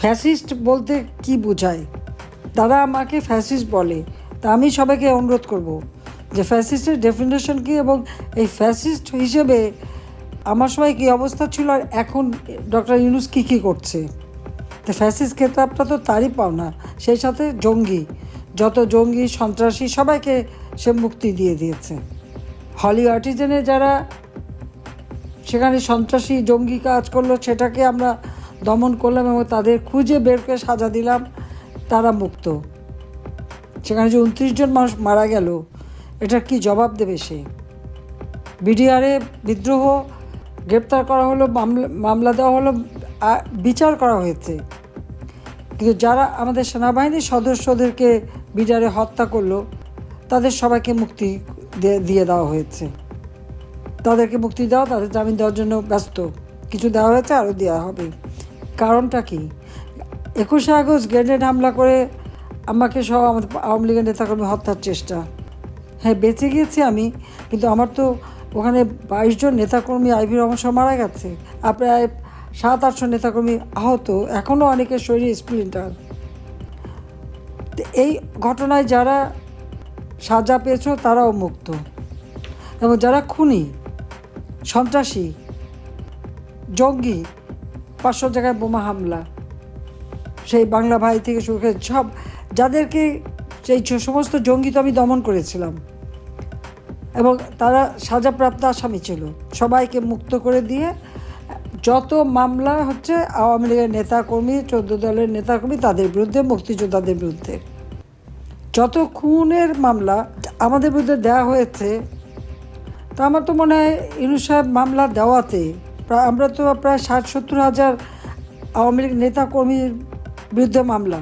Fascist বলতে কি বোঝায়, তারা আমাকে ফ্যাসিস্ট বলে। তা আমি সবাইকে অনুরোধ করব যে ফ্যাসিস্টের ডেফিনেশন কী, এবং এই ফ্যাসিস্ট হিসেবে আমার সময় কী অবস্থা ছিল আর এখন ডক্টর ইউনূস কী করছে। তো ফ্যাসিস্ট খেতাবটা তো তারই পাওনা, সেই সাথে জঙ্গি, যত জঙ্গি সন্ত্রাসী সবাইকে সে মুক্তি দিয়ে দিয়েছে। হলি আর্টিজেনে যারা সেখানে সন্ত্রাসী জঙ্গি কাজ করলো সেটাকে আমরা দমন করলাম এবং তাদের খুঁজে বের করে সাজা দিলাম, তারা মুক্ত। সেখানে যে 29 জন মানুষ মারা গেল, এটার কি জবাব দেবে সে? বিডিআরে বিদ্রোহ, গ্রেপ্তার করা হলো, মামলা দেওয়া হলো, বিচার করা হয়েছে, কিন্তু যারা আমাদের সেনাবাহিনীর সদস্যদেরকে বিডিআরে হত্যা করলো তাদের সবাইকে মুক্তি দিয়ে দেওয়া হয়েছে। তাদেরকে মুক্তি দেওয়া, তাদের জামিন দেওয়ার জন্য ব্যস্ত, কিছু দেওয়া হয়েছে, আরও দেওয়া হবে। কারণটা কি? 21শে আগস্ট গ্রেনেড হামলা করে আমাকে সহ আমাদের আওয়ামী লীগের নেতাকর্মী হত্যার চেষ্টা। হ্যাঁ, বেঁচে গিয়েছি আমি, কিন্তু আমার তো ওখানে 22 জন নেতাকর্মী আইভি রহমান সহ মারা গেছে, প্রায় 700-800 নেতাকর্মী আহত, এখনও অনেকের শরীরে স্প্লিন্টার। এই ঘটনায় যারা সাজা পেয়েছ তারাও মুক্ত, এবং যারা খুনি, সন্ত্রাসী, জঙ্গি, 500 জায়গায় বোমা হামলা, সেই বাংলা ভাই থেকে শুরু করে সব যাদেরকে, সেই সমস্ত জঙ্গি তো আমি দমন করেছিলাম এবং তারা সাজাপ্রাপ্ত আসামি ছিল, সবাইকে মুক্ত করে দিয়ে যত মামলা হচ্ছে আওয়ামী লীগের নেতাকর্মী, 14 দলের নেতাকর্মী, তাদের বিরুদ্ধে, মুক্তিযোদ্ধাদের বিরুদ্ধে যত খুনের মামলা আমাদের বিরুদ্ধে দেওয়া হয়েছে, তা আমার তো মনে হয় ইউনূস সাহেব মামলা দেওয়াতে আমরা তো প্রায় 60-70 হাজার আওয়ামী লীগ নেতাকর্মীর বিরুদ্ধে মামলা,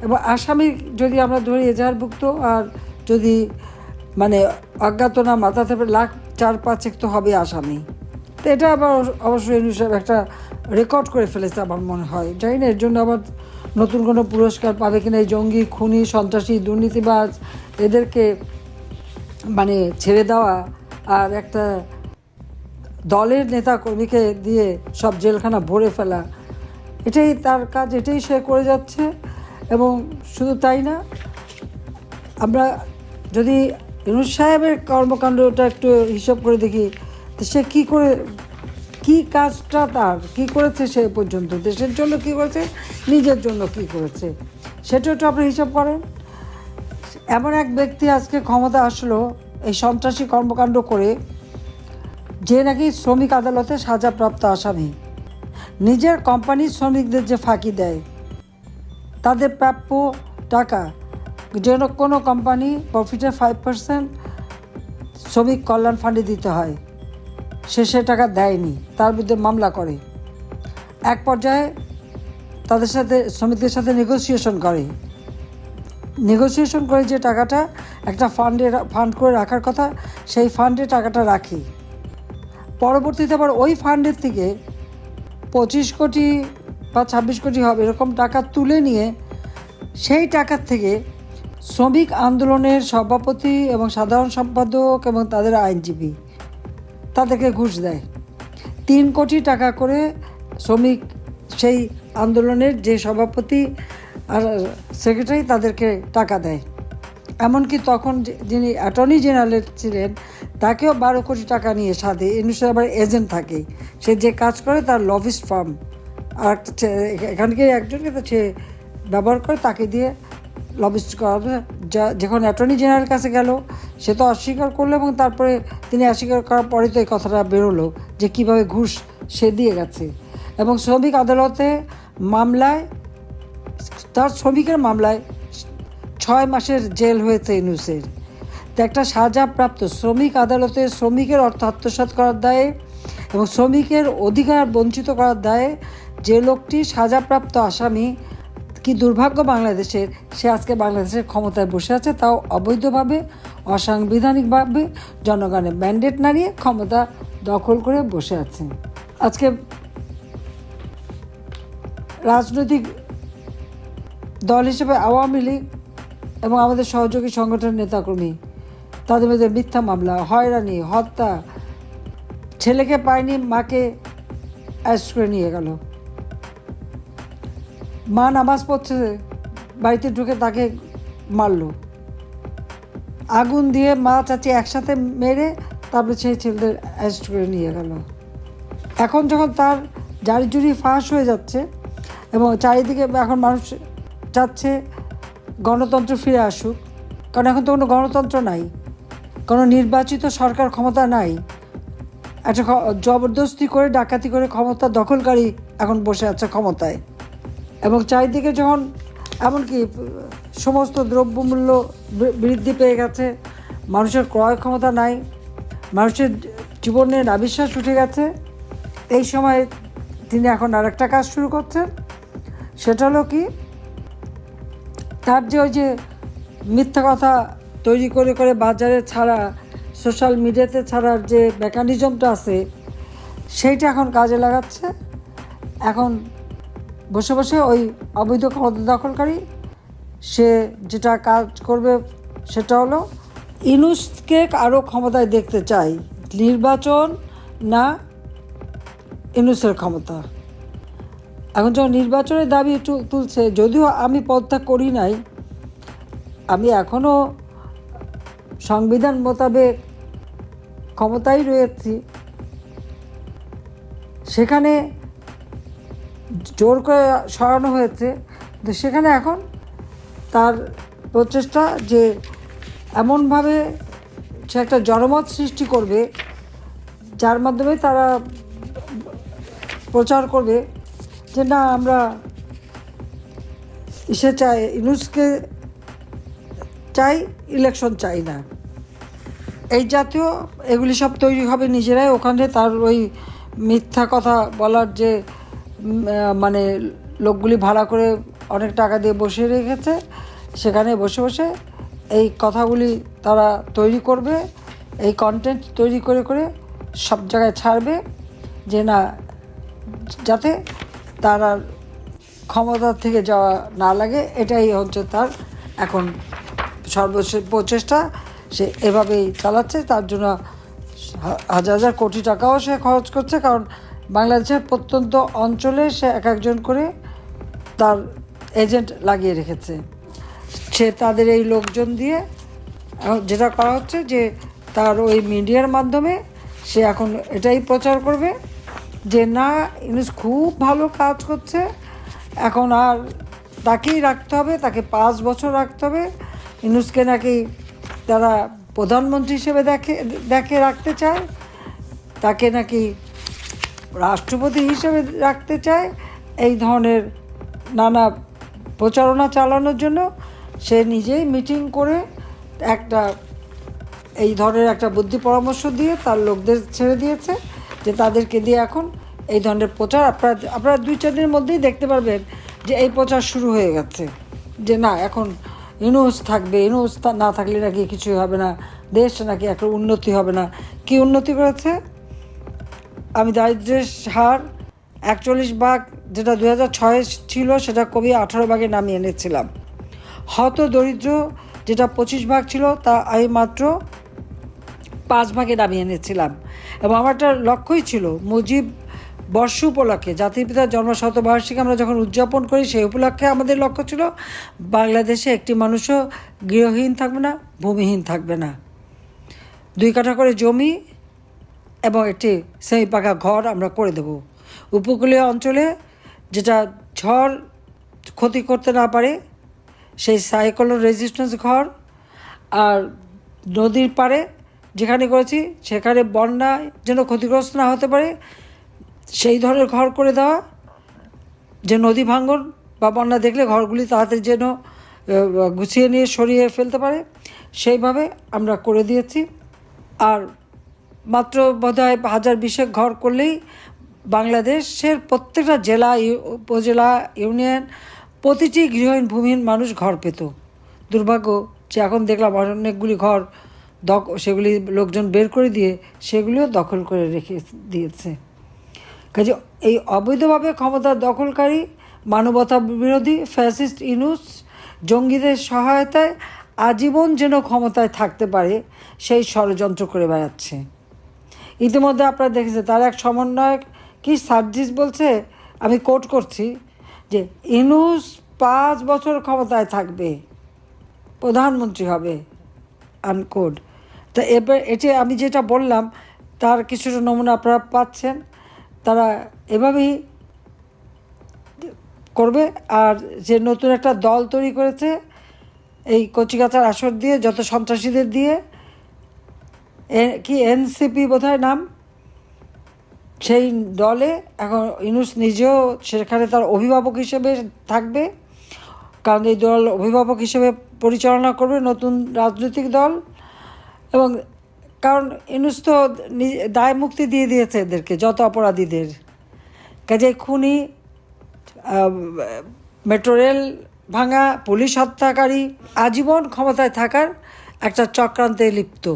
এবং আসামি যদি আমরা ধরি এজাহারভুক্ত, আর যদি মানে অজ্ঞাতনা মাথা থেকে 4-5 তো হবে আসামি। তো এটা আবার অবশ্যই ইউনূস সাহেব একটা রেকর্ড করে ফেলেছে আমার মনে হয়। জানি না এর জন্য আবার নতুন কোনো পুরস্কার পাবে কিনা। এই জঙ্গি, খুনি, সন্ত্রাসী, দুর্নীতিবাজ এদেরকে মানে ছেড়ে দেওয়া আর একটা দলের নেতাকর্মীকে দিয়ে সব জেলখানা ভরে ফেলা, এটাই তার কাজ, এটাই সে করে যাচ্ছে। এবং শুধু তাই না, আমরা যদি ইউনূস সাহেবের কর্মকাণ্ডটা একটু হিসাব করে দেখি, তো সে কী করে, কী কাজটা তার কী করেছে সে পর্যন্ত, দেশের জন্য কী করেছে, নিজের জন্য কী করেছে, সেটা একটু আপনি হিসাব করেন। এমন এক ব্যক্তি আজকে ক্ষমতা আসলো এই সন্ত্রাসী কর্মকাণ্ড করে, যে নাকি শ্রমিক আদালতে সাজাপ্রাপ্ত আসামি, নিজের কোম্পানির শ্রমিকদের যে ফাঁকি দেয়, তাদের প্রাপ্য টাকা, যেন কোনো কোম্পানি প্রফিটের 5% শ্রমিক কল্যাণ ফান্ডে দিতে হয়, সে টাকা দেয়নি, তার বিরুদ্ধে মামলা করে। এক পর্যায়ে তাদের সাথে, শ্রমিকদের সাথে নেগোসিয়েশন করে যে টাকাটা একটা ফান্ড করে রাখার কথা, সেই ফান্ডে টাকাটা রাখি। পরবর্তীতে আবার ওই ফান্ডের থেকে 25 কোটি বা 26 কোটি হবে এরকম টাকা তুলে নিয়ে সেই টাকার থেকে শ্রমিক আন্দোলনের সভাপতি এবং সাধারণ সম্পাদক এবং তাদের আইনজীবী তাদেরকে ঘুষ দেয়। 3 কোটি টাকা করে শ্রমিক, সেই আন্দোলনের যে সভাপতি আর সেক্রেটারি, তাদেরকে টাকা দেয়। এমনকি তখন যিনি অ্যাটর্নি জেনারেল ছিলেন তাকেও 12 কোটি টাকা নিয়ে সাথে, ইউনূসের আবার এজেন্ট থাকে, সে যে কাজ করে তার লবিস্ট ফার্ম, আর এখানকে একজনকে তো সে ব্যবহার করে, তাকে দিয়ে লবিস্ট করা। যখন অ্যাটর্নি জেনারেল কাছে গেল, সে তো অস্বীকার করলো, এবং তারপরে তিনি অস্বীকার করার পরে তো এই কথাটা বেরোলো যে কীভাবে ঘুষ সে দিয়ে গেছে। এবং শ্রমিক আদালতে মামলায়, তার শ্রমিকের মামলায় 6 মাসের জেল হয়েছে ইউনূসের। তো একটা সাজাপ্রাপ্ত শ্রমিক আদালতে শ্রমিকের অর্থ আত্মসাৎ করার দায়ে এবং শ্রমিকের অধিকার বঞ্চিত করার দায়ে যে লোকটি সাজাপ্রাপ্ত আসামি, কি দুর্ভাগ্য বাংলাদেশের, সে আজকে বাংলাদেশের ক্ষমতায় বসে আছে, তাও অবৈধভাবে, অসাংবিধানিকভাবে, জনগণের ম্যান্ডেট নাড়িয়ে ক্ষমতা দখল করে বসে আছে। আজকে রাজনৈতিক দল হিসেবে আওয়ামী লীগ এবং আমাদের সহযোগী সংগঠনের নেতাকর্মী, তাদের মধ্যে মিথ্যা মামলা, হয়রানি, হত্যা, ছেলেকে পায়নি, মাকে অ্যারেস্ট করে নিয়ে গেল। মা নামাজ পড়ছে, বাড়িতে ঢুকে তাকে মারলো, আগুন দিয়ে মা চাচি একসাথে মেরে তারপরে সেই ছেলেদের অ্যারেস্ট করে নিয়ে গেল। এখন যখন তার জারি জুরি ফাঁস হয়ে যাচ্ছে এবং চারিদিকে এখন মানুষ চাচ্ছে গণতন্ত্র ফিরে আসুক, কারণ এখন তো কোনো গণতন্ত্র নাই, কোনো নির্বাচিত সরকার ক্ষমতা নাই, একটা জবরদস্তি করে ডাকাতি করে ক্ষমতা দখলকারী এখন বসে আছে ক্ষমতায়। এবং চারিদিকে যখন এমনকি সমস্ত দ্রব্যমূল্য বৃদ্ধি পেয়ে গেছে, মানুষের ক্রয় ক্ষমতা নাই, মানুষের জীবনে নাবিশ্বাস উঠে গেছে, এই সময় তিনি এখন আরেকটা কাজ শুরু করছেন। সেটা হলো কি, তার যে ওই যে মিথ্যা কথা তৈরি করে করে বাজারে ছাড়া, সোশ্যাল মিডিয়াতে ছাড়ার যে মেকানিজমটা আছে সেইটা এখন কাজে লাগাচ্ছে। এখন বসে বসে ওই অবৈধ ক্ষমতা দখলকারী সে যেটা কাজ করবে সেটা হলো ইউনূসকে আরও ক্ষমতায় দেখতে চাই, নির্বাচন না ইউনূসের ক্ষমতা। এখন যখন নির্বাচনের দাবি তুলছে, যদিও আমি পদত্যাগ করি নাই, আমি এখনও সংবিধান মোতাবেক ক্ষমতায় রয়েছি, সেখানে জোর করে সরানো হয়েছে। তো সেখানে এখন তার প্রচেষ্টা যে এমনভাবে সে একটা জনমত সৃষ্টি করবে যার মাধ্যমে তারা প্রচার করবে যে না, আমরা চাই, ইউনূসকে চাই, ইলেকশন চাই না, এই জাতীয় এগুলি সব তৈরি হবে নিজেরাই। ওখানে তার ওই মিথ্যা কথা বলার যে মানে লোকগুলি ভাড়া করে অনেক টাকা দিয়ে বসিয়ে রেখেছে, সেখানে বসে বসে এই কথাগুলি তারা তৈরি করবে, এই কন্টেন্ট তৈরি করে করে সব জায়গায় ছাড়বে যে না, যাতে তারা ক্ষমতা থেকে যাওয়া না লাগে। এটাই হচ্ছে তার এখন সর্বশেষ প্রচেষ্টা, সে এভাবেই চালাচ্ছে। তার জন্য হাজার হাজার কোটি টাকাও সে খরচ করছে, কারণ বাংলাদেশের প্রত্যন্ত অঞ্চলে সে এক একজন করে তার এজেন্ট লাগিয়ে রেখেছে। সে তাদের এই লোকজন দিয়ে যেটা করা হচ্ছে যে তার ওই মিডিয়ার মাধ্যমে সে এখন এটাই প্রচার করবে যে না, ইউনূস খুব ভালো কাজ করছে, এখন আর তাকেই রাখতে হবে, তাকে 5 বছর রাখতে হবে। ইউনূসকে নাকি তারা প্রধানমন্ত্রী হিসেবে দেখে রাখতে চায়, তাকে নাকি রাষ্ট্রপতি হিসেবে রাখতে চায়। এই ধরনের নানা প্রচারণা চালানোর জন্য সে নিজেই মিটিং করে একটা এই ধরনের একটা বুদ্ধি পরামর্শ দিয়ে তার লোকদের ছেড়ে দিয়েছে যে তাদেরকে দিয়ে এখন এই ধরনের প্রচার আপনারা 2-4 দিনের মধ্যেই দেখতে পারবেন যে এই প্রচার শুরু হয়ে গেছে যে না, এখন ইউনূস থাকবে, ইউনূস না থাকলে নাকি কিছুই হবে না, দেশ নাকি একটা উন্নতি হবে না। কি উন্নতি করেছে? আমি দারিদ্র্যের হার 41 ভাগ যেটা 2006 ছিল সেটা কমিয়ে 18 ভাগে নামিয়ে এনেছিলাম। হত দরিদ্র যেটা 25 ভাগ ছিল তা আমি মাত্র 5 ভাগে নামিয়ে এনেছিলাম। এবং আমার একটা লক্ষ্যই ছিল, মুজিব বর্ষ উপলক্ষে, জাতির পিতার জন্মশতবার্ষিকী আমরা যখন উদযাপন করি সেই উপলক্ষে আমাদের লক্ষ্য ছিল বাংলাদেশে একটি মানুষও গৃহহীন থাকবে না, ভূমিহীন থাকবে না। 2 কাঠা করে জমি এবং একটি সেমি পাকা ঘর আমরা করে দেব। উপকূলীয় অঞ্চলে যেটা ঝড় ক্ষতি করতে না পারে সেই সাইক্লোন রেজিস্ট্যান্স ঘর, আর নদীর পাড়ে যেখানে করেছি সেখানে বন্যা যেন ক্ষতিগ্রস্ত না হতে পারে সেই ধরনের ঘর করে দেওয়া, যে নদী ভাঙন বা বন্যা দেখলে ঘরগুলি তাড়াতাড়ি যেন গুছিয়ে নিয়ে সরিয়ে ফেলতে পারে, সেইভাবে আমরা করে দিয়েছি। আর মাত্র বোধহয় 1020 ঘর করলেই বাংলাদেশের প্রত্যেকটা জেলা, উপজেলা, ইউনিয়ন প্রতিটি গৃহহীন ভূমিহীন মানুষ ঘর পেত। দুর্ভাগ্য যে এখন দেখলাম অনেকগুলি ঘর সেগুলি লোকজন বের করে দিয়ে সেগুলিও দখল করে রেখে দিয়েছে। কাজে এই অবৈধভাবে ক্ষমতা দখলকারী, মানবতা বিরোধী ফ্যাসিস্ট ইউনূস জঙ্গিদের সহায়তায় আজীবন যেন ক্ষমতায় থাকতে পারে সেই ষড়যন্ত্র করে বেড়াচ্ছে। ইতিমধ্যে আপনারা দেখেছেন তার এক সমন্বয়ক কি সার্জিস বলছে, আমি কোট করছি, যে ইউনূস 5 বছর ক্ষমতায় থাকবে, প্রধানমন্ত্রী হবে, আনকোড। তা এবার এটি আমি যেটা বললাম তার কিছুটা নমুনা আপনারা পাচ্ছেন। তারা এভাবেই করবে। আর যে নতুন একটা দল তৈরি করেছে এই কচিকাঁচার আসর দিয়ে, যত সন্ত্রাসীদের দিয়ে, কি এনসিপি বোধহয় নাম, সেই দলে এখন ইউনূস নিজেও সেখানে তার অভিভাবক হিসেবে থাকবে, কারণ এই দল অভিভাবক হিসেবে পরিচালনা করবে নতুন রাজনৈতিক দল। এবং কারণ ইউনূস তো দায় মুক্তি দিয়ে দিয়েছে এদেরকে, যত অপরাধীদের। কাজে খুনি, মেট্রো রেল ভাঙা, পুলিশ হত্যাকারী আজীবন ক্ষমতায় থাকার একটা চক্রান্তে লিপ্ত।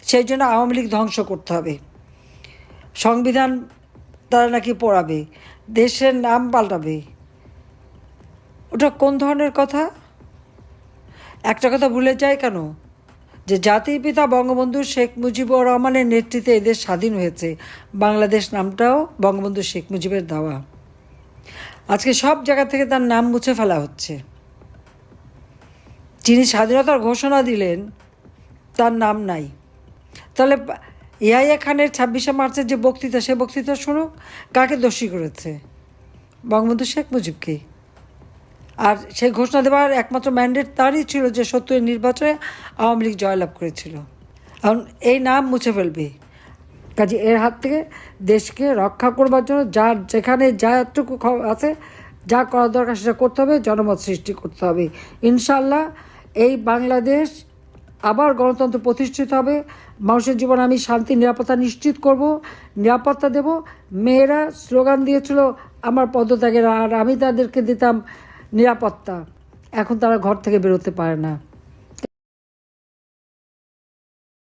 সেই জন্য আওয়ামী লীগ ধ্বংস করতে হবে, সংবিধান তারা নাকি পড়াবে, দেশের নাম পাল্টাবে। ওটা কোন ধরনের কথা? একটা কথা ভুলে যায় কেন, যে জাতির পিতা বঙ্গবন্ধু শেখ মুজিবুর রহমানের নেতৃত্বে এদেশ স্বাধীন হয়েছে। বাংলাদেশ নামটাও বঙ্গবন্ধু শেখ মুজিবের দেওয়া। আজকে সব জায়গা থেকে তার নাম মুছে ফেলা হচ্ছে। যিনি স্বাধীনতার ঘোষণা দিলেন তার নাম নাই। তাহলে ইয়াহিয়া খানের 26শে মার্চের যে বক্তৃতা, সে বক্তৃতা শুনুক, কাকে দোষী করেছে? বঙ্গবন্ধু শেখ মুজিবকে। আর সেই ঘোষণা দেওয়ার একমাত্র ম্যান্ডেট তারই ছিল যে 70-এর নির্বাচনে আওয়ামী লীগ জয়লাভ করেছিল। কারণ এই নাম মুছে ফেলবে। কাজে এর হাত থেকে দেশকে রক্ষা করবার জন্য যার যেখানে যাটুকু আছে, যা করা দরকার সেটা করতে হবে, জনমত সৃষ্টি করতে হবে। ইনশাল্লাহ এই বাংলাদেশ আবার গণতন্ত্র প্রতিষ্ঠিত হবে। মানুষের জীবন আমি শান্তি নিরাপত্তা নিশ্চিত করব, নিরাপত্তা দেব। মেয়েরা স্লোগান দিয়েছিল আমার পদত্যাগের, আর আমি তাদেরকে দিতাম নিরাপত্তা। এখন তারা ঘর থেকে বেরোতে পারে না।